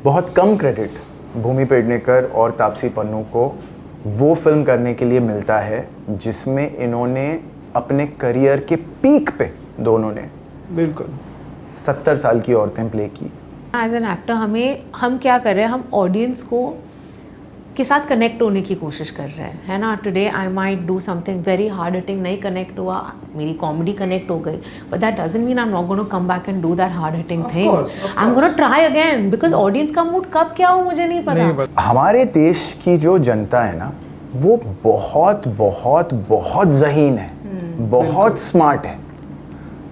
बहुत कम क्रेडिट भूमि पेडनेकर और तापसी पन्नू को वो फिल्म करने के लिए मिलता है जिसमें इन्होंने अपने करियर के पीक पे दोनों ने बिल्कुल 70 साल की औरतें प्ले की। एज एन एक्टर हम क्या कर रहे हैं, हम ऑडियंस को के साथ कनेक्ट होने की कोशिश कर रहे हैं, है ना। Today I might do something very hard hitting, नहीं कनेक्ट हुआ, मेरी कॉमेडी कनेक्ट हो गई, but that doesn't mean I am not gonna come back and do that hard hitting thing. I am gonna try again because audience का mood कब क्या हो मुझे नहीं पता। हमारे देश की जो जनता है ना, वो बहुत बहुत बहुत ज़हीन है, बहुत स्मार्ट है।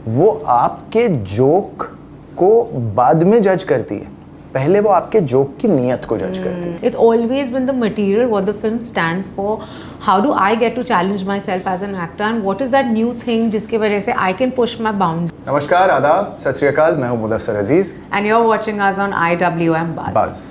वो आपके जोक को बाद में जज करती है, पहले वो आपके जोक की नीयत को जज करती है। It's always been the material what the film stands for. How do I get to challenge myself as an actor and what is that new thing जिसकी वजह से I can push my boundaries. नमस्कार, आदाब, सत श्री अकाल, मैं हूँ मुदस्सर अजीज And you're watching us on IWM Buzz.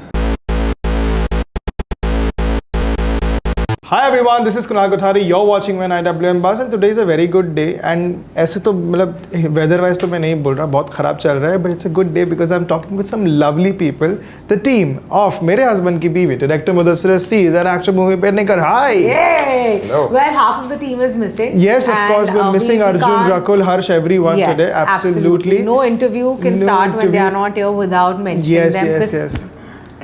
Hi everyone, this is Kunal Kothari. You're watching when IWM Buzz and today is a very good day. And ऐसे तो मतलब weather wise तो मैं नहीं बोल रहा, बहुत ख़राब चल रहा है, but it's a good day because I'm talking with some lovely people. The team of मेरे husband की बीवी, director Mudassir Aziz and actor Bhumi Pednekar. Hi. Yay! Hello. Well, half of the team is missing. Yes, of and, course, we're missing we Arjun, can't- Rakul, Harsh, everyone yes, today. Absolutely. No interview can No start when they interview. are not here without mentioning Yes, them. yes, 'cause yes.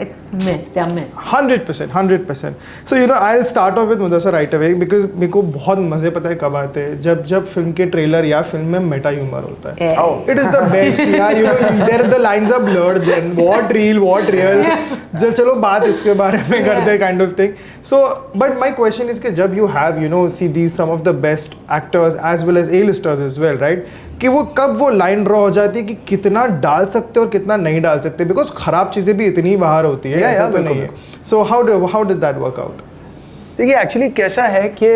It's missed. They're missed. 100%. So I'll start off with Mudassir right away because मेरे को बहुत मज़े पता है कब आते हैं जब फिल्म के ट्रेलर या फिल्म में मेटा ह्यूमर होता है. Yeah. Oh. It is the best. Yeah, there the lines are blurred. Then what real, what real. जब चलो बात इसके बारे में करते हैं kind of thing. So, but my question is कि जब you have see these some of the best actors as well as A-listers as well, right? कि वो कब वो लाइन ड्रॉ हो जाती है कि कितना डाल सकते हो और कितना नहीं डाल सकते बिकॉज खराब चीज़ें भी इतनी बाहर होती है, ऐसा तो नहीं है. So how did that work out? देखिए, एक्चुअली कैसा है कि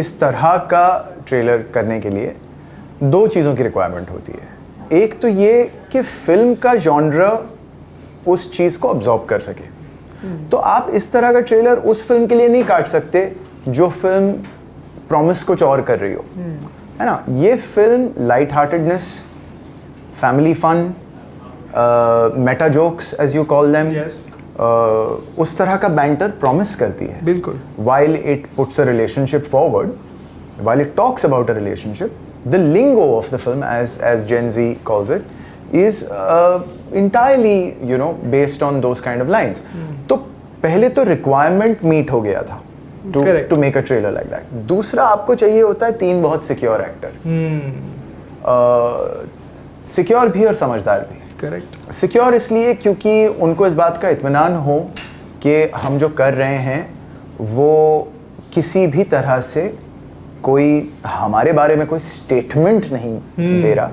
इस तरह का ट्रेलर करने के लिए दो चीज़ों की रिक्वायरमेंट होती है. एक तो ये कि फिल्म का जॉनर उस चीज़ को अब्जॉर्ब कर सके. तो आप इस तरह का ट्रेलर उस फिल्म के लिए नहीं काट सकते जो फिल्म प्रॉमिस कुछ और कर रही हो, है ना. ये film light heartedness, family fun, meta jokes as you call them, उस तरह का बैंटर प्रॉमिस करती है. बिल्कुल. While it puts a relationship forward, while it talks about a relationship, the lingo of the film, as Gen Z calls it, is entirely based on those kind of lines. तो पहले तो requirement meet हो गया था to make a trailer like that. दूसरा आपको चाहिए होता है 3 बहुत सिक्योर एक्टर. सिक्योर भी और समझदार भी. करेक्ट. सिक्योर इसलिए क्योंकि उनको इस बात का इत्मीनान हो कि हम जो कर रहे हैं वो किसी भी तरह से कोई हमारे बारे में कोई स्टेटमेंट नहीं दे रहा,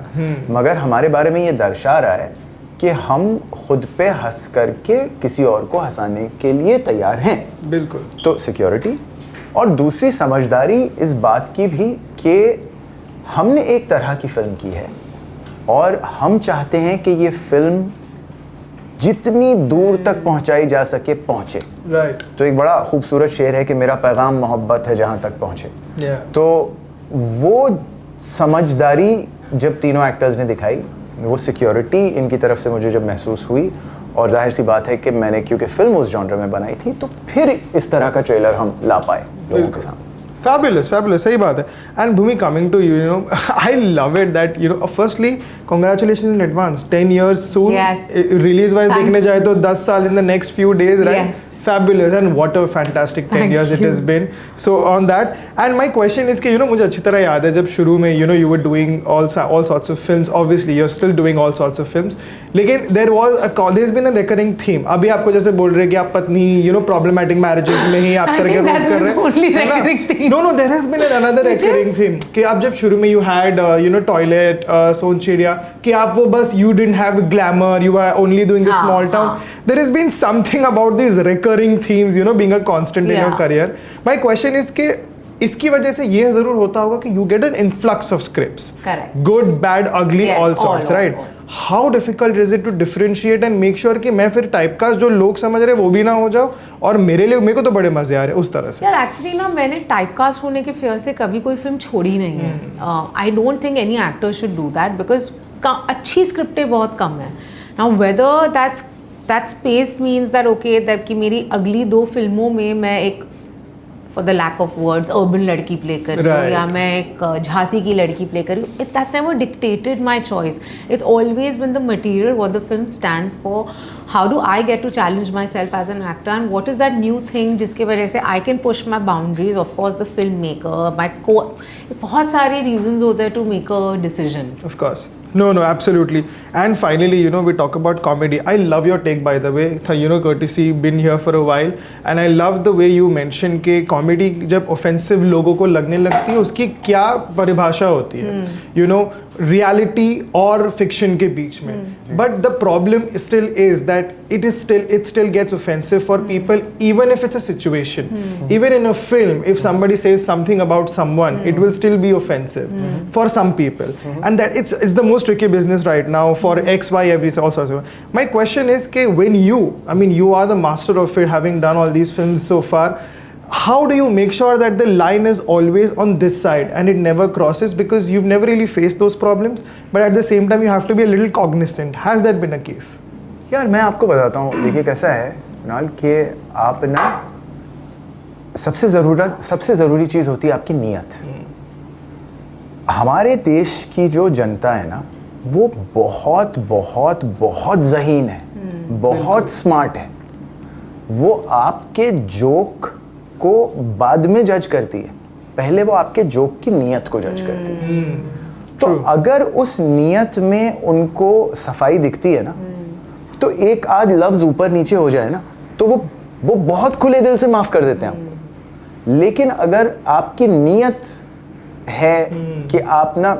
मगर हमारे बारे में ये दर्शा रहा है कि हम खुद पे हंस करके किसी और को हंसाने के लिए तैयार हैं. बिल्कुल. तो सिक्योरिटी और दूसरी समझदारी इस बात की भी कि हमने एक तरह की फिल्म की है और हम चाहते हैं कि ये फिल्म जितनी दूर तक पहुंचाई जा सके पहुंचे. राइट. तो एक बड़ा खूबसूरत शेर है कि मेरा पैगाम मोहब्बत है जहां तक पहुंचे. तो वो समझदारी जब तीनों एक्टर्स ने दिखाई, वो सिक्योरिटी इनकी तरफ से मुझे जब महसूस हुई, और जाहिर सी बात है कि मैंने क्योंकि फिल्म उस जॉनर में बनाई थी तो फिर इस तरह का ट्रेलर हम ला पाए लोगों के सामने. Fabulous, सही बात है. And Bhumi, coming to you, I love it that firstly, congratulations in advance. 10 years soon. Yes. Release wise देखने जाए तो 10 साल in the next few days, right? Yes. Fabulous, and what a fantastic 10 years it has been. So on that, and my question is कि मुझे अच्छी तरह याद है जब शुरू में you were doing all sorts of films. Obviously, you're still doing all sorts of films. लेकिन there's been a recurring theme. अभी आपको जैसे बोल रहे हैं कि आप पत्नी problematic marriages में ही आप तरह के रोल्स कर रहे हैं. Only recurring theme. No, there has been another recurring theme कि आप जब शुरू में you had toilet, Soncheria, कि आप वो बस you didn't have glamour, you were only doing the small town. There has been something about these recurring themes, being a constant in your career. My question is कि इसकी वजह से ये जरूर होता होगा कि you get an influx of scripts. Correct. Good, bad, ugly, Yes, all sorts, all, right? all. How difficult is it to differentiate and make sure कि मैं फिर टाइपकास्ट जो लोग समझ रहे वो भी ना हो जाओ और मेरे को तो बड़े मजे आ रहे उस तरह से. यार एक्चुअली ना मैंने टाइपकास्ट होने के फेयर से कभी कोई फिल्म छोड़ी नहीं है. आई don't think any actor should do that because अच्छी स्क्रिप्टें बहुत कम है. Now whether that's that space means that okay that कि मेरी अगली 2 फिल्मों में मैं एक for the lack of words urban लड़की play कर रही हूँ या मैं एक झांसी की लड़की play कर रही हूँ. That's never dictated my choice. It's always been the material, what the film stands for. How do I get to challenge myself as an actor and what is that new thing जिसके वजह से I can push my boundaries. Of course the filmmaker, my बहुत सारे reasons होते हैं to make a decision. Of course. No, absolutely. And finally, we talk about comedy. I love your take, by the way. Courtesy, been here for a while. And I love the way you mentioned कि comedy जब offensive लोगों को लगने लगती है, उसकी क्या परिभाषा होती है? Reality और fiction के बीच में. But the problem still is that it still gets offensive for people, even if it's a situation. Even in a film, if somebody says something about someone, it will still be offensive for some people. And that it's the most tricky business right now for X, Y, every all sorts of. My question is, when you are the master of it, having done all these films so far, how do you make sure that the line is always on this side and it never crosses, because you've never really faced those problems, but at the same time you have to be a little cognizant. Has that been a case? यार मैं आपको बताता हूँ, देखिए कैसा है नाल कि आप ना सबसे ज़रूरी चीज़ होती है आपकी नीयत. हमारे देश की जो जनता है ना वो बहुत बहुत बहुत ज़हीन है, बहुत स्मार्ट है. वो आपके जोक को बाद में जज करती है, पहले वो आपके जोक की नीयत को जज करती है. तो अगर उस नीयत में उनको सफाई दिखती है ना, तो एक आध लफ्ज ऊपर नीचे हो जाए ना तो वो बहुत खुले दिल से माफ कर देते हैं आपको. लेकिन अगर आपकी नीयत है कि आप ना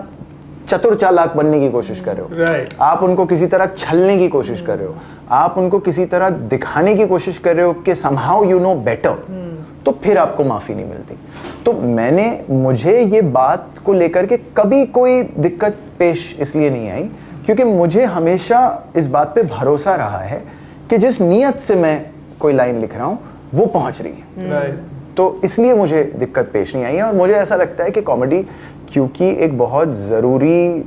चतुर चालाक बनने की कोशिश कर रहे हो, आप उनको किसी तरह छलने की कोशिश कर रहे हो, आप उनको किसी तरह दिखाने की कोशिश कर रहे हो कि somehow you know better, तो फिर आपको माफ़ी नहीं मिलती. तो मुझे ये बात को लेकर के कभी कोई दिक्कत पेश इसलिए नहीं आई क्योंकि मुझे हमेशा इस बात पे भरोसा रहा है कि जिस नीयत से मैं कोई लाइन लिख रहा हूँ वो पहुँच रही है. तो इसलिए मुझे दिक्कत पेश नहीं आई है. और मुझे ऐसा लगता है कि कॉमेडी क्योंकि एक बहुत ज़रूरी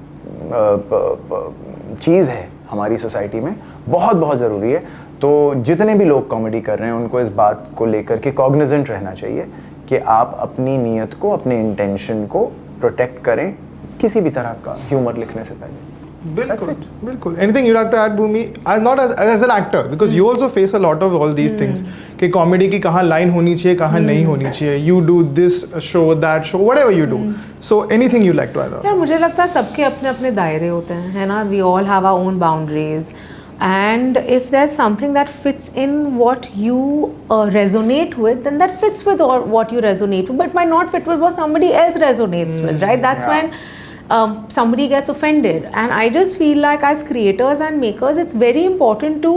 चीज़ है हमारी सोसाइटी में, बहुत बहुत ज़रूरी है. तो जितने भी लोग कॉमेडी कर रहे हैं उनको इस बात को लेकर के कॉग्निजेंट रहना चाहिए कि आप अपनी नीयत को, अपने इंटेंशन को प्रोटेक्ट करें किसी भी तरह का ह्यूमर लिखने से पहले. बिल्कुल. Anything you'd like to add, Bhumi? Not as an actor, because you also face a lot of all these things. कि कॉमेडी की कहाँ लाइन होनी चाहिए, कहाँ नहीं होनी चाहिए. You do this show, that show, whatever you do. So anything you like to add on? यार मुझे लगता है सबके अपने अपने दायरे होते हैं, है ना. We all have our own boundaries. And if there's something that fits in what you resonate with, then that fits with what you resonate with, but might not fit with what somebody else resonates with, right? That's when somebody gets offended. And I just feel like as creators and makers, it's very important to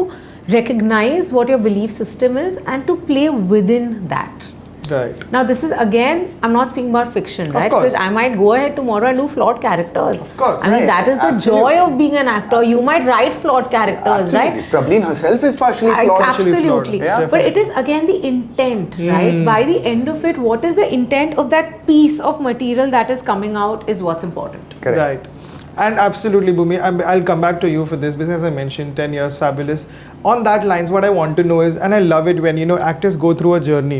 recognize what your belief system is and to play within that. Right. Now this is again, I'm not speaking about fiction, right? Because I might go ahead tomorrow and do flawed characters. Of course. I mean, that is the joy of being an actor. You might write flawed characters, right? Praveen herself is partially flawed. Absolutely. Yeah. But it is again the intent, right? By the end of it, what is the intent of that piece of material that is coming out is what's important. Correct. Right. And absolutely, Bhumi, I'll come back to you for this because as I mentioned, 10 years, fabulous. On that lines, what I want to know is, and I love it when, actors go through a journey.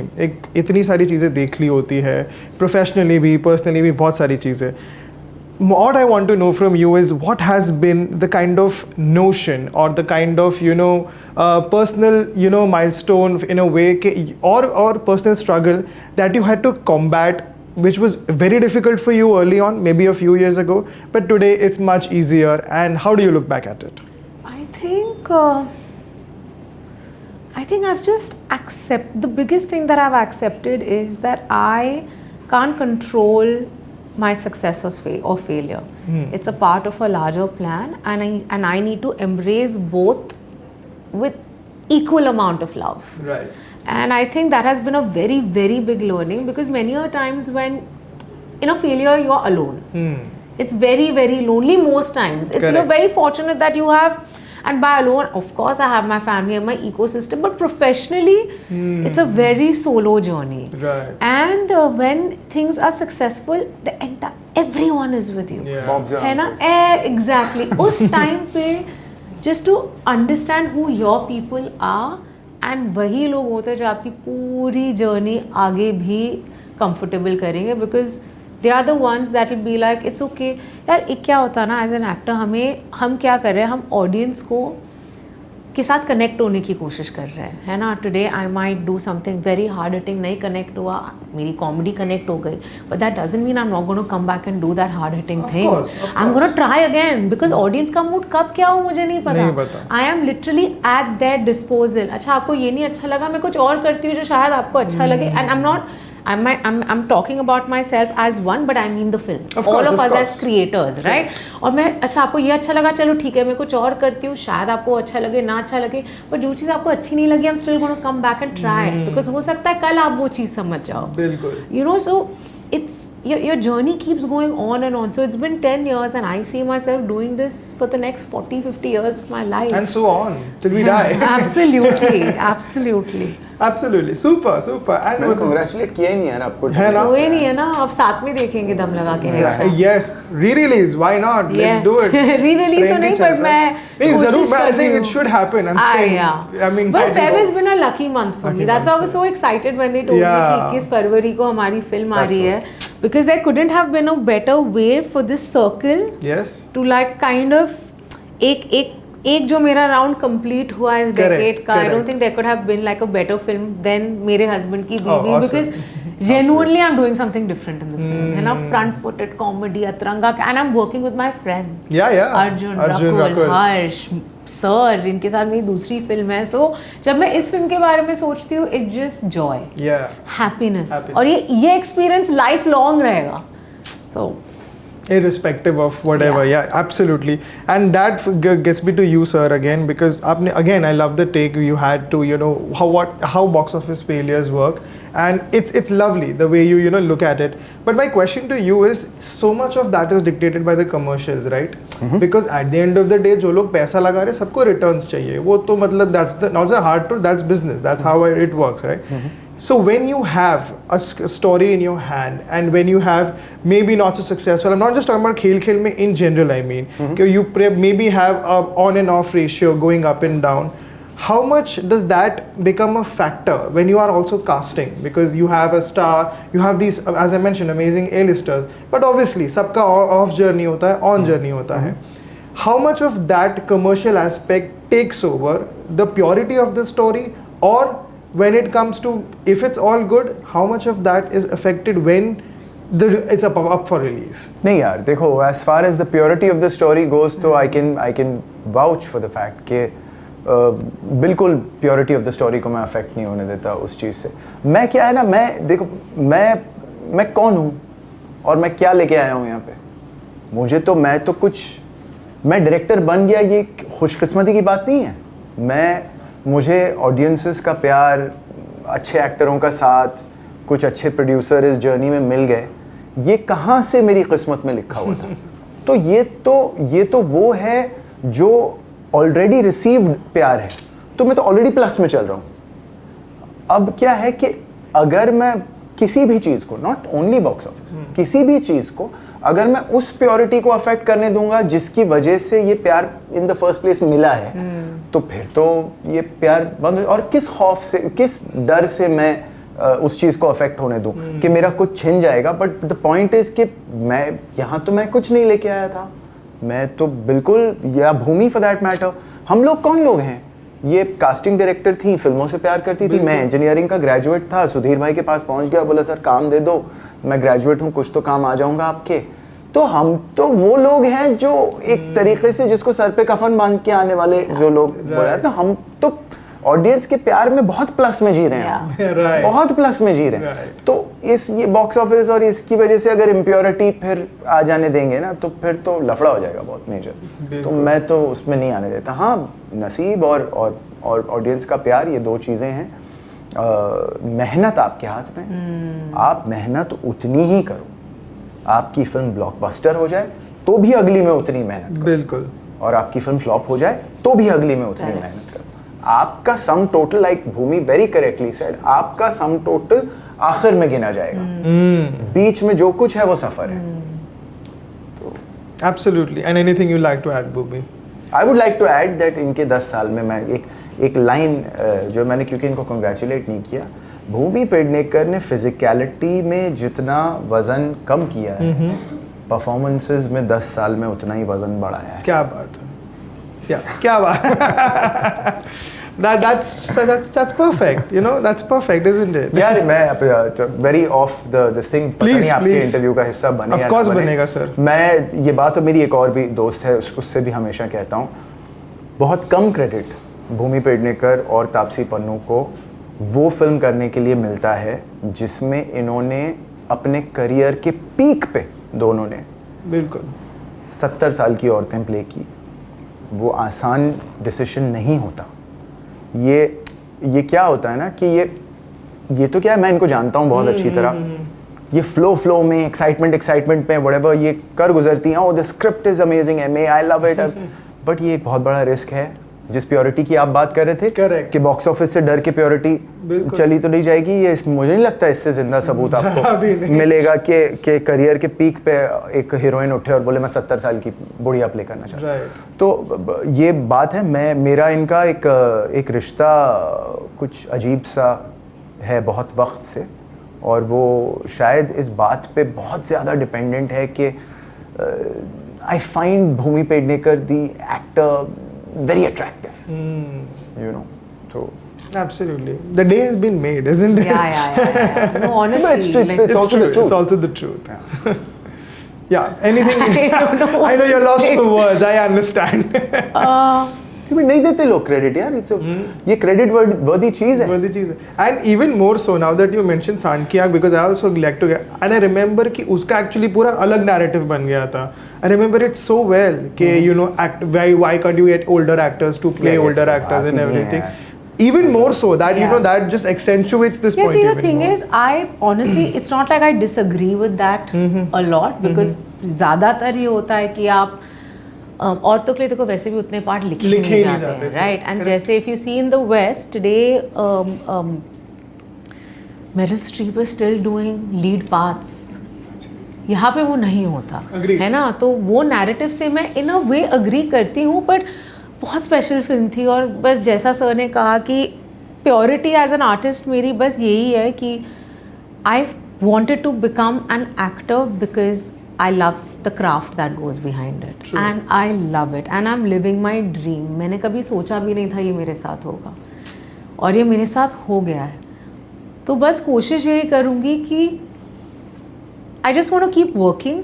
इतनी सारी चीज़ें देख ली होती है, professionally भी, personally भी, बहुत सारी चीज़ें. What I want to know from you is what has been the kind of notion or the kind of, personal, milestone in a way, or personal struggle that you had to combat, which was very difficult for you early on, maybe a few years ago, but today it's much easier. And how do you look back at it? I think I've just the biggest thing that I've accepted is that I can't control my success or failure. It's a part of a larger plan, and I need to embrace both with equal amount of love. Right. And I think that has been a very, very big learning, because many a times when in a failure you are alone. It's very, very lonely most times. You're very fortunate that you have, and by alone, of course, I have my family and my ecosystem, but professionally, it's a very solo journey. Right. And when things are successful, everyone is with you. Yeah. है ना? Exactly. उस time पे just to understand who your people are, and वही लोग होते हैं जो आपकी पूरी जर्नी आगे भी comfortable करेंगे, because they are the ones that will be like it's okay. यार एक क्या होता है ना, एज एन एक्टर हम क्या कर रहे हैं, हम ऑडियंस को के साथ कनेक्ट होने की कोशिश कर रहे हैं, है ना. Today I might do something very hard hitting, नहीं कनेक्ट हुआ, मेरी कॉमेडी कनेक्ट हो गई, but that doesn't mean I am not gonna come back and do that hard hitting thing. I am gonna try again, because audience का mood कब क्या हो मुझे नहीं पता. I am literally at their disposal. अच्छा आपको ये नहीं अच्छा लगा, मैं कुछ और करती हूँ जो शायद आपको अच्छा लगे. And I am not I'm talking about myself as one, but I mean the film. All of us as creators, right? और मैं अच्छा आपको ये अच्छा लगा, चलो ठीक है मैं कुछ और करती हूँ, शायद आपको अच्छा लगे ना अच्छा लगे, पर जो चीज़ आपको अच्छी नहीं लगी, I'm still gonna come back and try it, because हो सकता है कल आप वो चीज़ समझ जाओ. बिल्कुल. You know, so it's your journey keeps going on and on. So it's been 10 years and I see myself doing this for the next 40-50 years of my life. And so on till we die. Absolutely, absolutely. Absolutely, super. And मैंने congratulate किया ही नहीं यार आपको. है ना? कोई नहीं है ना, अब साथ में देखेंगे दम लगा के. Yes, re-release, why not? Let's do it. Re-release तो नहीं, पर मैं कोशिश कर I रही think हूँ. it should happen. I'm saying. Yeah. I mean, but Feb has been a lucky month for me. That's why I was so excited when they told me कि 21 फरवरी को हमारी फिल्म आ रही है, because there couldn't have been a better way for this circle. Yes. To like kind of एक जो मेरा round complete हुआ इस डेकेड का, I don't think there could have been like a better film than मेरे husband की बीवी, because genuinely I'm doing something different in the film, है ना. Front footed comedy, Atranga, and I am working with my friends. Arjun Rakul, Harsh sir, इनके साथ मेरी दूसरी film है. सो जब मैं इस फिल्म के बारे में सोचती हूँ, इट्स जस्ट जॉय, हैप्पीनेस, और ये एक्सपीरियंस लाइफ लॉन्ग रहेगा. सो irrespective of whatever. Yeah, absolutely. And that gets me to you, sir, again, because again I love the take you had to, you know, how box office failures work, and it's lovely the way you know look at it. But my question to you is, so much of that is dictated by the commercials, right? Because at the end of the day जो लोग पैसा लगा रहे हैं सबको returns चाहिए. वो तो मतलब that's not the hard truth, that's business, that's how it works, right? So when you have a story in your hand, and when you have maybe not so successful, I'm not just talking about khel mein, in general I mean, you maybe have a on and off ratio going up and down. How much does that become a factor when you are also casting? Because you have a star, you have these, as I mentioned, amazing A-listers, but obviously sabka off journey hota hai, on journey hota hai. How much of that commercial aspect takes over the purity of the story, or when it comes to, if it's all good, how much of that is affected when it's up for release? नहीं यार देखो, as far as the purity of the story goes, तो I can vouch for the fact कि बिल्कुल purity of the story को मैं affect नहीं होने देता उस चीज़ से. मैं क्या है ना, मैं देखो मैं कौन हूँ और मैं क्या लेके आया हूँ यहाँ पे. मैं तो कुछ, मैं डायरेक्टर बन गया, ये खुशकिस्मती की बात नहीं है. मुझे ऑडियंसेस का प्यार, अच्छे एक्टरों का साथ, कुछ अच्छे प्रोड्यूसर इस जर्नी में मिल गए, ये कहाँ से मेरी किस्मत में लिखा हुआ था. तो ये तो वो है जो ऑलरेडी रिसीव्ड प्यार है. तो मैं तो ऑलरेडी प्लस में चल रहा हूँ. अब क्या है कि अगर मैं किसी भी चीज़ को, नॉट ओनली बॉक्स ऑफिस, किसी भी चीज़ को अगर मैं उस प्योरिटी को अफेक्ट करने दूंगा जिसकी वजह से ये प्यार इन द फर्स्ट प्लेस मिला है, तो फिर तो ये प्यार बंद. और किस खौफ से, किस डर से मैं उस चीज़ को अफेक्ट होने दूं कि मेरा कुछ छिन जाएगा. बट द पॉइंट इज कि मैं यहाँ तो मैं कुछ नहीं लेके आया था. मैं तो बिल्कुल, या भूमि फॉर दैट मैटर, हम लोग कौन लोग हैं. ये कास्टिंग डायरेक्टर थी, फिल्मों से प्यार करती थी. मैं इंजीनियरिंग का ग्रेजुएट था, सुधीर भाई के पास पहुंच गया, बोला सर काम दे दो, मैं ग्रेजुएट हूँ, कुछ तो काम आ जाऊंगा आपके. तो हम तो वो लोग हैं जो एक तरीके से जिसको सर पे कफन बांध के आने वाले जो लोग बोला, तो हम तो ऑडियंस के प्यार में बहुत प्लस में जी रहे हैं. बहुत प्लस में जी रहे हैं. तो ये बॉक्स ऑफिस और इसकी वजह से अगर इम्प्योरिटी फिर आ जाने देंगे ना, तो फिर तो लफड़ा हो जाएगा बहुत मेजर. तो मैं तो उसमें नहीं आने देता. हाँ, नसीब और ऑडियंस का प्यार, ये दो चीज़ें हैं. मेहनत आपके हाथ में. आप मेहनत उतनी ही करो, आपकी फिल्म ब्लॉकबस्टर हो जाए तो भी अगली में उतनी मेहनत करो. बिल्कुल. और आपकी फिल्म फ्लॉप हो जाए तो भी अगली में उतनी मेहनत करो. आपका सम टोटल, लाइक भूमि वेरी करेक्टली सेड, आपका सम टोटल आखिर में गिना जाएगा. बीच में जो कुछ है वो सफर है. Absolutely. And anything you like to add, Bhubi? I would like to add that इनके 10 साल में मैं एक लाइन जो मैंने, क्योंकि इनको कंग्रेचुलेट नहीं किया, भूमि पेडनेकर ने फिजिकलिटी में जितना वजन कम किया है, परफॉर्मेंसेस में 10 साल में उतना ही वजन बढ़ाया है। क्या बात है, क्या बात that's perfect, you know, that's perfect, isn't it? यार मैं वेरी ऑफ दिस थिंग, पता नहीं आपके इंटरव्यू का हिस्सा बने Of या course ना बने। बनेगा सर। मैं ये बात, तो मेरी एक और भी दोस्त है, उससे भी हमेशा कहता हूँ, बहुत कम क्रेडिट भूमि पेडनेकर और तापसी पन्नू को वो फिल्म करने के लिए मिलता है जिसमें इन्होंने अपने करियर के पीक पे दोनों ने बिल्कुल 70 साल की औरतें प्ले की। वो आसान डिसीजन नहीं होता। ये क्या होता है ना कि ये तो क्या है, मैं इनको जानता हूँ बहुत अच्छी तरह, ये फ्लो में एक्साइटमेंट में व्हाटएवर ये कर गुजरती हैं, ओ द स्क्रिप्ट इज अमेजिंग है, आई लव इट, बट ये बहुत बड़ा रिस्क है। जिस प्योरिटी की आप बात कर रहे थे, Correct. कि बॉक्स ऑफिस से डर के प्योरिटी चली तो नहीं जाएगी, ये मुझे नहीं लगता इससे जिंदा सबूत आपको मिलेगा कि करियर के पीक पे एक हीरोइन उठे और बोले मैं 70 साल की बुढ़िया प्ले करना चाहता हूँ। तो ये बात है, मेरा इनका एक रिश्ता कुछ अजीब सा है बहुत वक्त से, और वो शायद इस बात पे बहुत ज़्यादा डिपेंडेंट है कि I find Bhumi Pednekar the actor very attractive, you know, so absolutely the day has been made, isn't it? Yeah. No, honestly, it's also the truth. It's also the truth. Yeah. Anything? I don't know I know you're lost for words. I understand. क्योंकि नहीं देते लोग credit यार, ये credit वर्दी चीज है। वर्दी चीज है। And even more so now that you mentioned Sandkiak, because I also like to get, and I remember कि उसका actually पूरा अलग narrative बन गया था। I remember it so well कि you know why can't you get older actors to play older actors and everything. Even more so that you know that just accentuates this point. See, the even thing more. is, I honestly, it's not like I disagree with that a lot, because ज़्यादातर ये होता है कि आप औरतों के लिए देखो वैसे भी उतने पार्ट लिखे नहीं जाते हैं, राइट? एंड जैसे if you see in the west today, Meryl Streep is still doing lead parts, यहाँ पे वो नहीं होता है ना। तो वो नैरेटिव से मैं इन अ वे अग्री करती हूँ, बट बहुत स्पेशल फिल्म थी, और बस जैसा सर ने कहा कि प्योरिटी एज एन आर्टिस्ट मेरी बस यही है कि I wanted to become an actor because I love the craft that goes behind it. True. And I love it and I'm living my dream. मैंने कभी सोचा भी नहीं था ये मेरे साथ होगा, और ये मेरे साथ हो गया है। तो बस कोशिश यही करूँगी कि I just want to keep working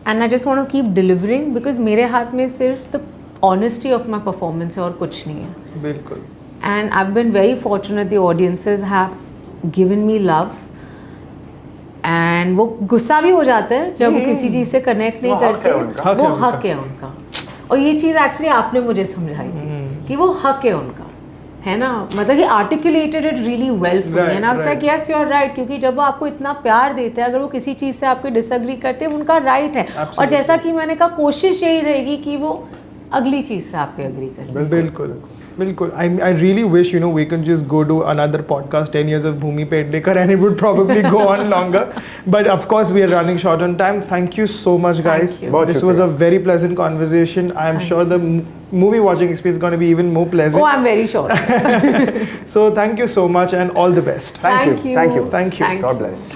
and I just want to keep delivering, because मेरे हाथ में सिर्फ the honesty of my performance है और कुछ नहीं है। बिल्कुल। And I've been very fortunate the audiences have given me love. And वो गुस्सा भी हो जाते हैं जब वो किसी चीज़ से कनेक्ट नहीं करते, वो हक है उनका। और ये चीज़ एक्चुअली आपने मुझे समझाई थी कि वो हक है उनका, है ना। मतलब कि articulated it really well for me and I was like yes you are right, क्योंकि जब वो आपको इतना प्यार देते हैं, अगर वो किसी चीज़ से आपके डिसएग्री करते हैं, उनका राइट है। और जैसा कि मैंने कहा, कोशिश यही रहेगी कि वो अगली चीज़ से आपके एग्री करें। बिल्कुल बिल्कुल। I really wish, you know, we could just go to another podcast, 10 years of Bhumi Pednekar, and it would probably go on longer. But of course, we are running short on time. Thank you so much, guys. This was a very pleasant conversation. I am sure the movie watching experience is going to be even more pleasant. Oh, I'm very sure. So thank you so much and all the best. Thank you. Thank you. God bless.